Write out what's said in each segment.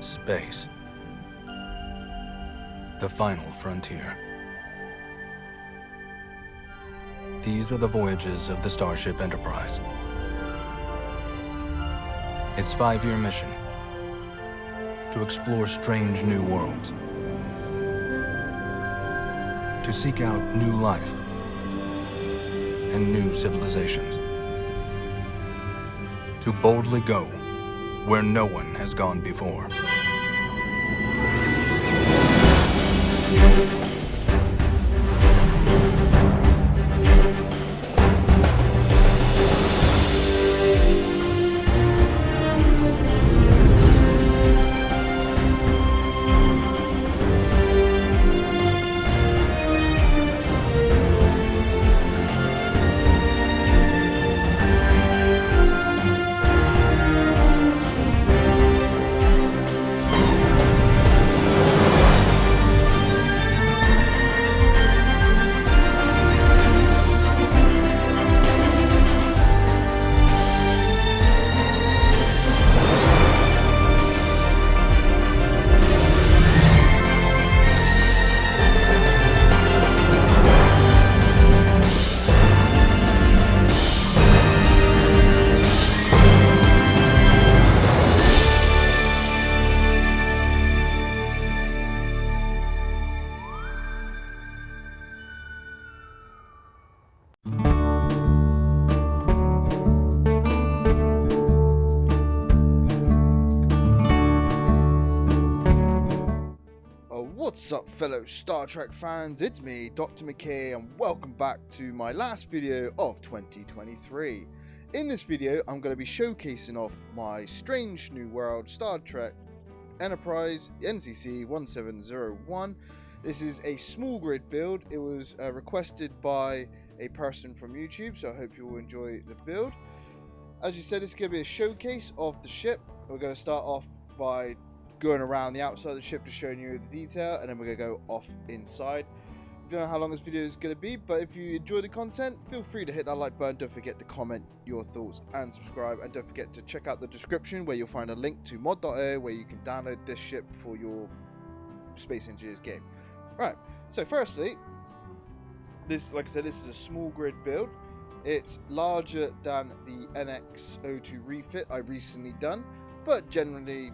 Space. The final frontier. These are the voyages of the Starship Enterprise. Its 5-year mission: to explore strange new worlds, to seek out new life and new civilizations, to boldly go where no one has gone before. What's up, fellow Star Trek fans? It's me, Dr. McKay, and welcome back to my last video of 2023. In this video, I'm going to be showcasing off my Strange New World Star Trek Enterprise NCC 1701. This is a small grid build. It was requested by a person from YouTube, so I hope you will enjoy the build. As you said, it's going to be a showcase of the ship. We're going to start off by going around the outside of the ship, just showing you the detail, and then we're going to go off inside. I don't know how long this video is going to be, but if you enjoy the content, feel free to hit that like button. Don't forget to comment your thoughts and subscribe, and don't forget to check out the description where you'll find a link to mod.io where you can download this ship for your Space Engineers game. Right, so firstly, this, like I said, this is a small grid build. It's larger than the NX-02 refit I recently done, but generally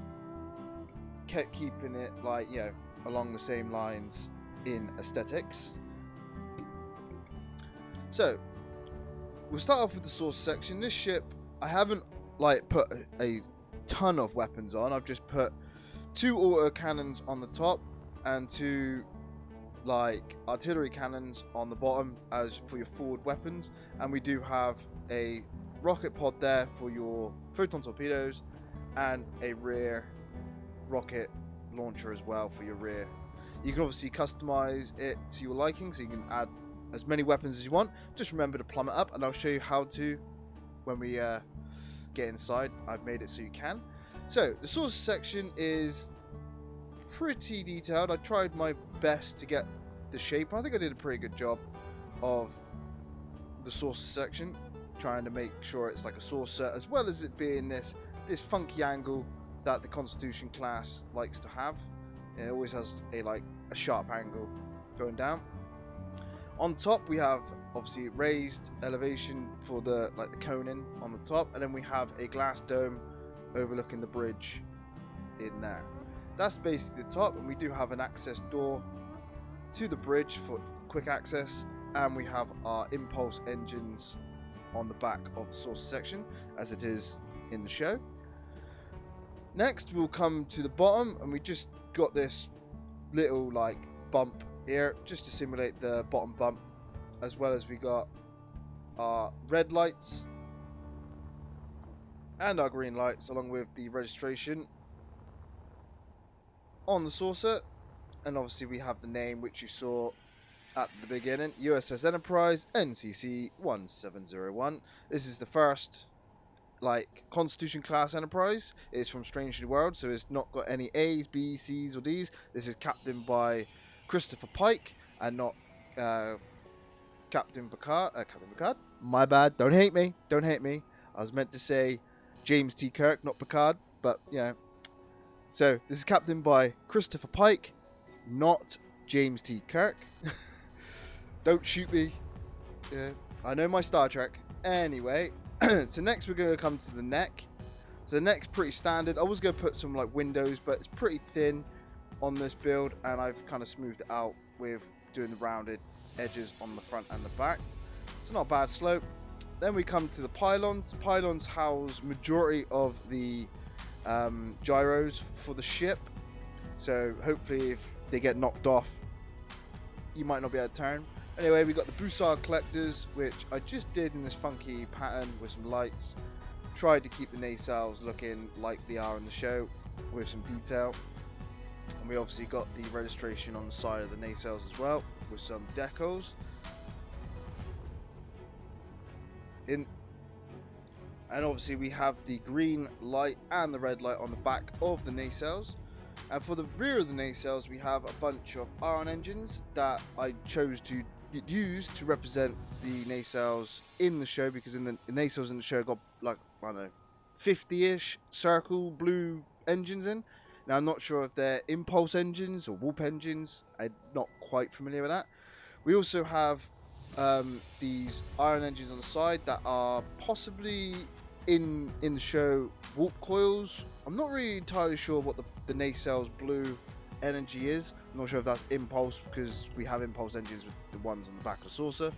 kept keeping it, like, you know, along the same lines in aesthetics. So we'll start off with the source section. This ship, I haven't like put a ton of weapons on. I've just put 2 auto cannons on the top and 2 like artillery cannons on the bottom as for your forward weapons, and we do have a rocket pod there for your photon torpedoes and a rear rocket launcher as well for your rear. You can obviously customize it to your liking, so you can add as many weapons as you want. Just remember to plumb it up, and I'll show you how to when we get inside. I've made it so you can. So the source section is pretty detailed. I tried my best to get the shape. I think I did a pretty good job of the source section, trying to make sure it's like a saucer, as well as it being this funky angle that the Constitution class likes to have. It always has a sharp angle going down. On top we have obviously raised elevation for the coning on the top, and then we have a glass dome overlooking the bridge in there. That's basically the top, and we do have an access door to the bridge for quick access, and we have our impulse engines on the back of the source section as it is in the show. Next we'll come to the bottom, and we just got this little bump here just to simulate the bottom bump, as well as we got our red lights and our green lights along with the registration on the saucer. And obviously we have the name which you saw at the beginning, USS Enterprise NCC 1701. This is the first Constitution class Enterprise. It's from Strange New World, so it's not got any A's, B's, C's or D's. This is captained by Christopher Pike and not Captain Picard. Captain Picard? My bad. Don't hate me. Don't hate me. I was meant to say James T. Kirk, not Picard, but you know, So this is captained by Christopher Pike, not James T. Kirk. Don't shoot me. Yeah, I know my Star Trek. Anyway, so next we're going to come to the neck. So the neck's pretty standard. I was going to put some like windows, but it's pretty thin on this build, and I've kind of smoothed it out with doing the rounded edges on the front and the back. It's not a bad slope. Then we come to the pylons. Pylons house majority of the gyros for the ship, so hopefully if they get knocked off, you might not be able to turn. Anyway, we got the Bussard collectors, which I just did in this funky pattern with some lights. Tried to keep the nacelles looking like they are in the show with some detail. And we obviously got the registration on the side of the nacelles as well with some decals. And obviously we have the green light and the red light on the back of the nacelles. And for the rear of the nacelles, we have a bunch of iron engines that I chose to use to represent the nacelles in the show, because in the nacelles in the show got like, I don't know, 50-ish circle blue engines in. Now I'm not sure if they're impulse engines or warp engines. I'm not quite familiar with that. We also have these iron engines on the side that are possibly in the show warp coils. I'm not really entirely sure what the nacelles blue energy is. I'm not sure if that's impulse, because we have impulse engines with the ones on the back of the saucer,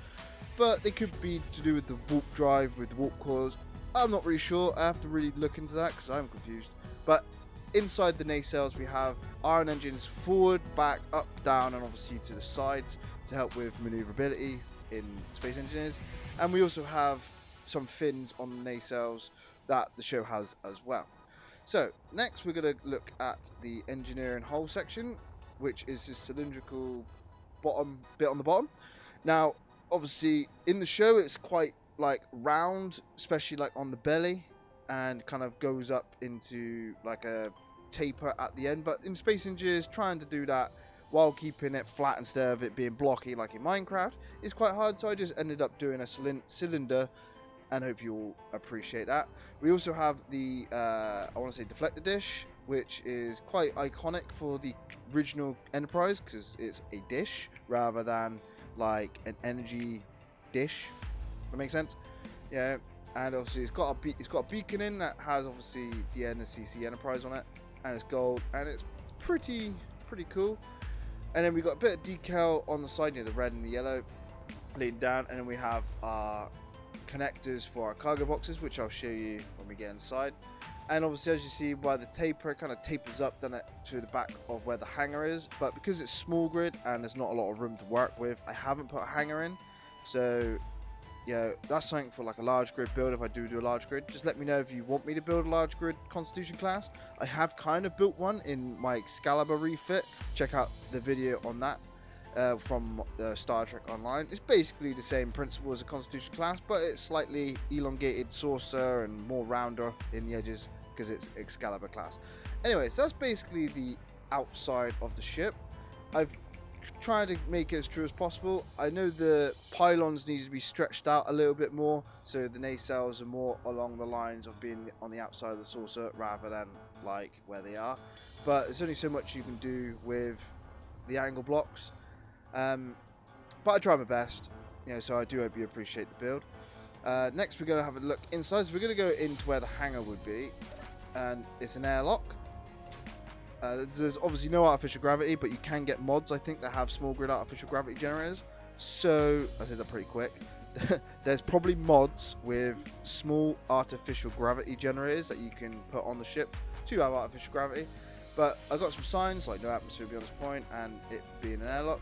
but they could be to do with the warp drive with the warp coils. I'm not really sure. I have to really look into that because I'm confused. But inside the nacelles we have iron engines forward, back, up, down, and obviously to the sides to help with maneuverability in Space Engineers. And we also have some fins on the nacelles that the show has as well. So next we're going to look at the engineering hull section, which is this cylindrical bottom bit on the bottom. Now obviously in the show it's quite like round, especially like on the belly, and kind of goes up into like a taper at the end. But in Space Engineers, trying to do that while keeping it flat instead of it being blocky like in Minecraft is quite hard, so I just ended up doing a cylinder, and hope you all appreciate that. We also have the I want to say deflector dish, which is quite iconic for the original Enterprise because it's a dish rather than like an energy dish. That makes sense? Yeah. And obviously it's got a beacon in that has obviously the NSCC Enterprise on it, and it's gold, and it's pretty cool. And then we got a bit of decal on the side near the red and the yellow leading down, and then we have our connectors for our cargo boxes, which I'll show you when we get inside. And obviously, as you see by the taper, it kind of tapers up then to the back of where the hangar is. But because it's small grid and there's not a lot of room to work with, I haven't put a hangar in. So yeah, that's something for like a large grid build. If I do a large grid, just let me know if you want me to build a large grid Constitution class. I have kind of built one in my Excalibur refit. Check out the video on that from Star Trek Online. It's basically the same principle as a Constitution class, but it's slightly elongated saucer and more rounder in the edges because it's Excalibur class. Anyway, so that's basically the outside of the ship. I've trying to make it as true as possible. I know the pylons need to be stretched out a little bit more, so the nacelles are more along the lines of being on the outside of the saucer rather than like where they are. But there's only so much you can do with the angle blocks. But I try my best, so I do hope you appreciate the build. Next we're going to have a look inside. So we're going to go into where the hangar would be, and it's an airlock. There's obviously no artificial gravity, but you can get mods, I think, that have small grid artificial gravity generators. So, I said that pretty quick. There's probably mods with small artificial gravity generators that you can put on the ship to have artificial gravity. But I got some signs, like no atmosphere beyond this point, and it being an airlock.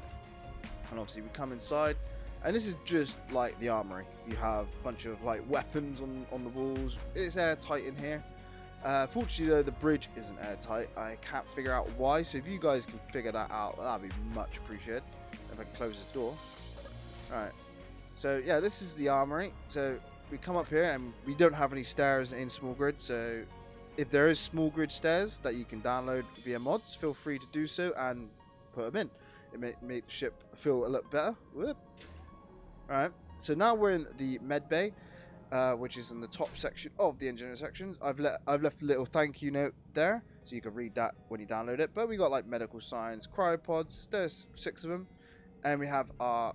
And obviously we come inside, and this is just like the armory. You have a bunch of like weapons on the walls. It's airtight in here. Fortunately though, the bridge isn't airtight. I can't figure out why, so if you guys can figure that out, that'd be much appreciated. If I can close this door. Alright, so yeah, this is the armory. So we come up here, and we don't have any stairs in small grid, so if there is small grid stairs that you can download via mods, feel free to do so and put them in. It may make the ship feel a little better. Alright, so now we're in the med bay. which is in the top section of the engineering sections. I've left a little thank you note there, so you can read that when you download it. But we got like medical science, cryopods. There's 6 of them, and we have our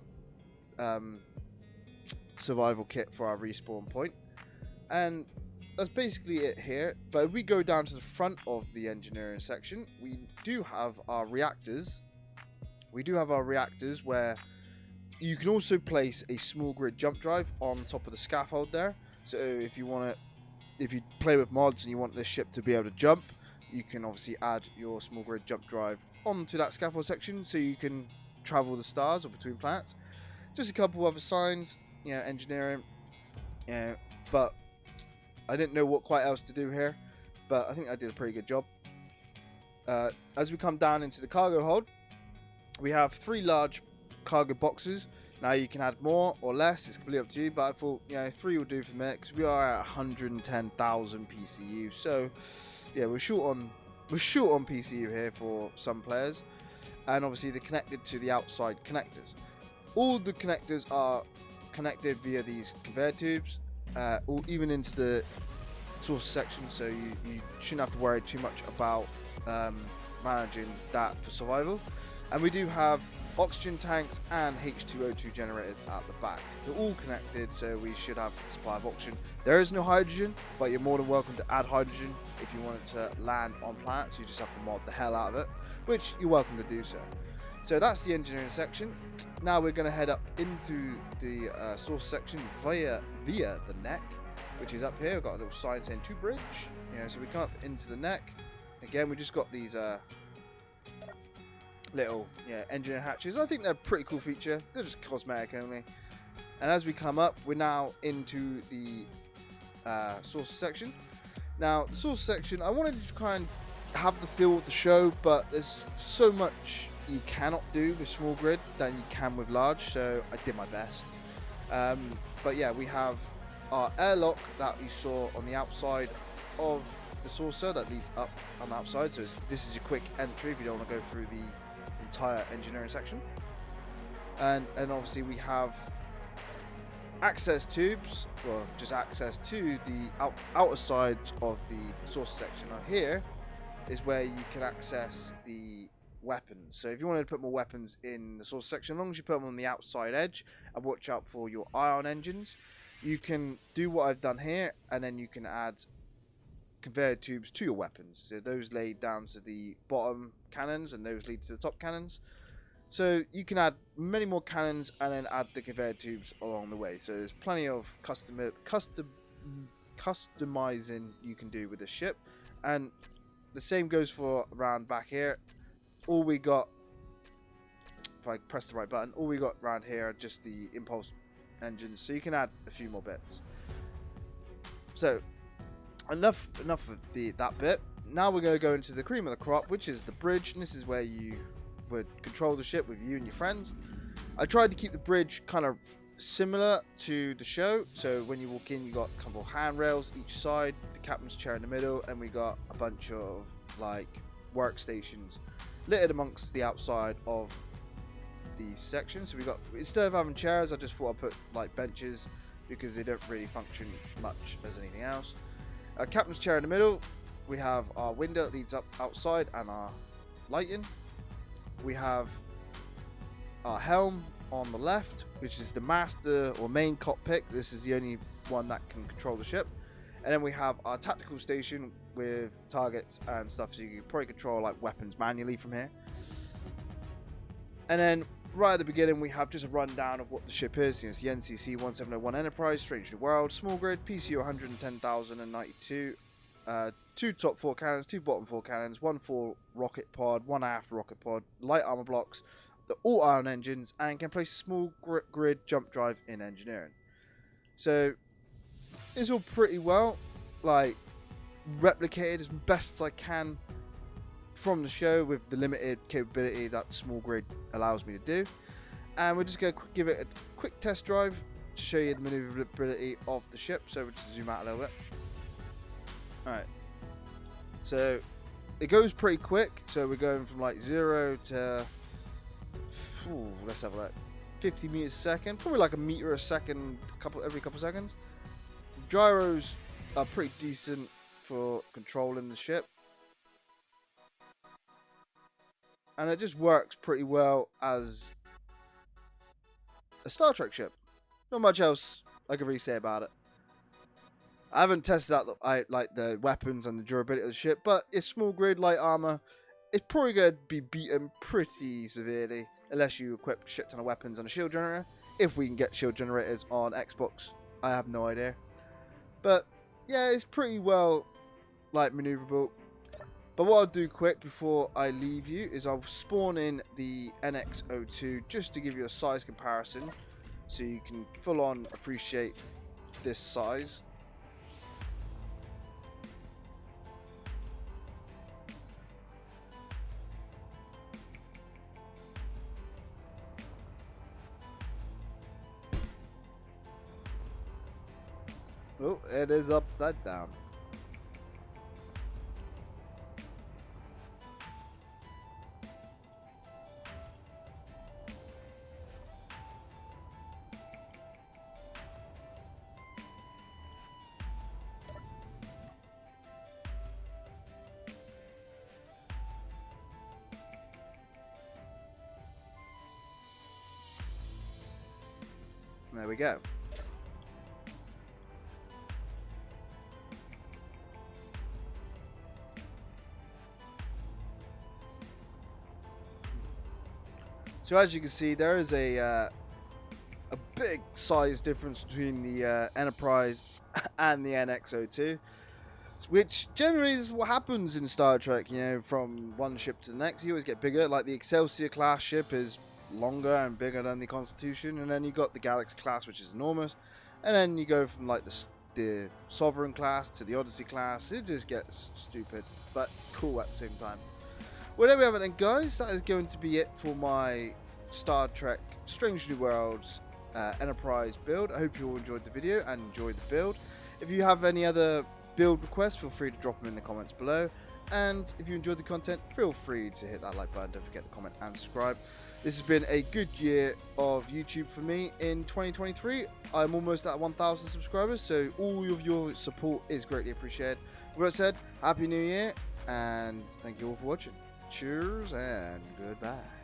survival kit for our respawn point, and that's basically it here. But if we go down to the front of the engineering section, we do have our reactors. Where you can also place a small grid jump drive on top of the scaffold there. So if you play with mods and you want this ship to be able to jump, you can obviously add your small grid jump drive onto that scaffold section, so you can travel the stars or between planets. Just a couple other signs, engineering, but I didn't know what quite else to do here, but I think I did a pretty good job. As we come down into the cargo hold, we have 3 large cargo boxes. Now you can add more or less, it's completely up to you, but I thought 3 will do for me, because we are at 110,000 PCU. So yeah, we're short on PCU here for some players, and obviously they're connected to the outside connectors. All the connectors are connected via these conveyor tubes, or even into the source section, so you shouldn't have to worry too much about managing that for survival. And we do have oxygen tanks and H2O2 generators at the back. They're all connected, so we should have supply of oxygen. There is no hydrogen, but you're more than welcome to add hydrogen if you want it to land on planets. You just have to mod the hell out of it, which you're welcome to do so. So that's the engineering section. Now we're going to head up into the source section via the neck, which is up here. We've got a little sign saying to bridge. So we come up into the neck. Again, we just got these little engineering hatches. I think they're a pretty cool feature. They're just cosmetic only. And as we come up, we're now into the source section. Now, the source section, I wanted to kind of have the feel of the show, but there's so much you cannot do with small grid than you can with large, so I did my best. But yeah, we have our airlock that you saw on the outside of the saucer that leads up on the outside. So this is your quick entry if you don't want to go through the entire engineering section. And obviously we have access tubes, well, just access to the outer sides of the source section. Now here is where you can access the weapons. So if you wanted to put more weapons in the source section, as long as you put them on the outside edge and watch out for your ion engines, you can do what I've done here, and then you can add conveyor tubes to your weapons. So those lead down to the bottom cannons, and those lead to the top cannons. So you can add many more cannons and then add the conveyor tubes along the way. So there's plenty of customizing you can do with the ship, and the same goes for around back here. All we got, if I press the right button, all we got around here are just the impulse engines, so you can add a few more bits. So enough of that bit. Now we're going to go into the cream of the crop, which is the bridge, and this is where you would control the ship with you and your friends. I tried to keep the bridge kind of similar to the show, so when you walk in you got a couple of handrails each side, the captain's chair in the middle, and we got a bunch of like workstations littered amongst the outside of the section. So we got, instead of having chairs, I just thought I'd put like benches because they don't really function much as anything else. Captain's chair in the middle, we have our window that leads up outside and our lighting. We have our helm on the left, which is the master or main cockpit. This is the only one that can control the ship. And then we have our tactical station with targets and stuff, so you can probably control like weapons manually from here. And then right at the beginning we have just a rundown of what the ship is. It's the NCC 1701 Enterprise, Strange New World, small grid, PCU 110,092, 2 top 4 cannons, 2 bottom 4 cannons, 1 fore rocket pod, 1 aft rocket pod, light armor blocks, the all ion engines, and can place a small grid jump drive in engineering. So it's all pretty well like replicated as best as I can from the show with the limited capability that the small grid allows me to do. And we're just going to give it a quick test drive to show you the maneuverability of the ship. So we'll just zoom out a little bit. Alright, so it goes pretty quick. So we're going from like 0 to let's have a look, 50 meters a second, probably like a meter a second, every couple seconds. gyros are pretty decent for controlling the ship. And it just works pretty well as a Star Trek ship. Not much else I can really say about it. I haven't tested out the weapons and the durability of the ship, but it's small grid, light armor. It's probably going to be beaten pretty severely unless you equip a shit ton of weapons and a shield generator. If we can get shield generators on Xbox, I have no idea. But yeah, it's pretty well maneuverable. But what I'll do quick before I leave you is I'll spawn in the NX-02 just to give you a size comparison so you can full on appreciate this size. Oh, it is upside down. There we go. So as you can see, there is a big size difference between the Enterprise and the NX-02, which generally is what happens in Star Trek. You know, from one ship to the next, you always get bigger. Like the Excelsior class ship is longer and bigger than the Constitution, and then you got the Galaxy class, which is enormous, and then you go from like the Sovereign class to the Odyssey class. It just gets stupid, but cool at the same time. Well, there we have it then, guys. That is going to be it for my Star Trek Strange New Worlds Enterprise build. I hope you all enjoyed the video and enjoyed the build. If you have any other build requests, feel free to drop them in the comments below. And if you enjoyed the content, feel free to hit that like button. Don't forget to comment and subscribe. This has been a good year of YouTube for me in 2023. I'm almost at 1,000 subscribers, so all of your support is greatly appreciated. With that said, Happy New Year, and thank you all for watching. Cheers and goodbye.